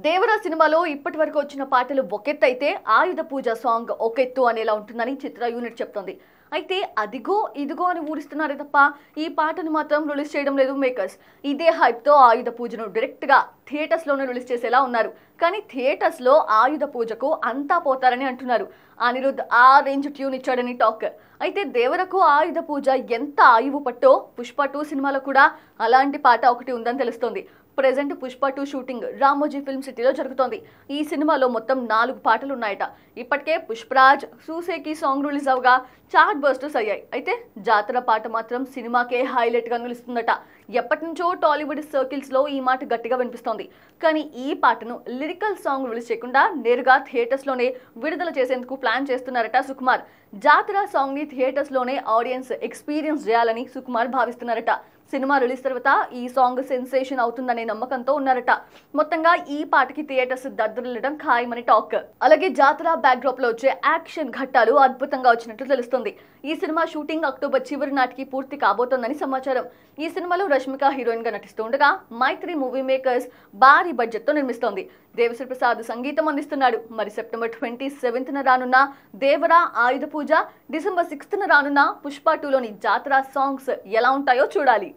దేవరా సినిమాలో ఇప్పటి వరకు వచ్చిన పాటలు ఒకెత్తైతే ఆయుధ పూజ సాంగ్ ఒకెత్తు అనేలా ఉంటుందని చిత్ర యూనిట్ చెప్తోంది. అయితే అదిగో ఇదిగో అని ఊరిస్తున్నారే తప్ప ఈ పాటను మాత్రం రిలీజ్ చేయడం లేదు మేకర్స్. ఇదే హైప్తో ఆయుధ పూజను డైరెక్ట్గా థియేటర్స్లోనే రిలీజ్ చేసేలా ఉన్నారు. కానీ థియేటర్స్లో ఆయుధ పూజకు అంతా పోతారని అంటున్నారు. అనిరుద్ ఆ రేంజ్ ట్యూన్ ఇచ్చాడని టాక్. అయితే దేవరకు ఆయుధ పూజ ఎంత ఆయువు పట్టో పుష్ప 2 సినిమాలో కూడా అలాంటి పాట ఒకటి ఉందని తెలుస్తోంది. Present Pushpa 2 shooting Ramoji film సిటీలో జరుగుతోంది. ఈ సినిమాలో మొత్తం 4 పాటలు ఉన్నాయట. ఇప్పటికే పుష్పరాజ్ సూసేకి సాంగ్ రిలీజ్ అవగా చార్ట్ బస్టర్స్ అయ్యాయి. అయితే జాతర పాట మాత్రం సినిమాకే హైలైట్ గా నిలుస్తుందట. ఎప్పటి నుంచో టాలీవుడ్ సర్కిల్స్ లో ఈ మాట గట్టిగా వినిపిస్తోంది. కానీ ఈ పాటను లిరికల్ సాంగ్ రిలీజ్ చేయకుండా నేరుగా థియేటర్స్ లోనే విడుదల చేసేందుకు ప్లాన్ చేస్తున్నారట సుకుమార్. జాతర సాంగ్ ని థియేటర్స్ లోనే ఆడియన్స్ ఎక్స్పీరియన్స్ చేయాలని సుకుమార్ భావిస్తున్నారట. సినిమా రిలీజ్ తర్వాత ఈ సాంగ్ సెన్సేషన్ అవుతుందనే నమ్మకంతో ఉన్నారట. మొత్తంగా ఈ పాటకి థియేటర్స్ దద్దరిల్లడం ఖాయమని టాక్. అలాగే జాతర బ్యాక్ డ్రాప్ లో వచ్చే యాక్షన్ ఘట్టాలు అద్భుతంగా వచ్చినట్లు తెలుస్తుంది. ఈ సినిమా షూటింగ్ అక్టోబర్ చివరి నాటికి పూర్తి కాబోతోందని సమాచారం. ఈ సినిమాలో రష్మిక హీరోయిన్ గా నటిస్తూ ఉండగా మైత్రి మూవీ మేకర్స్ భారీ బడ్జెట్ తో నిర్మిస్తోంది. దేవిశ్రీ ప్రసాద్ సంగీతం అందిస్తున్నాడు. మరి సెప్టెంబర్ 27న రానున్న దేవరా ఆయుధ పూజ, డిసెంబర్ 6న రానున్న పుష్ప 2లోని జాతర సాంగ్స్ ఎలా ఉంటాయో చూడాలి.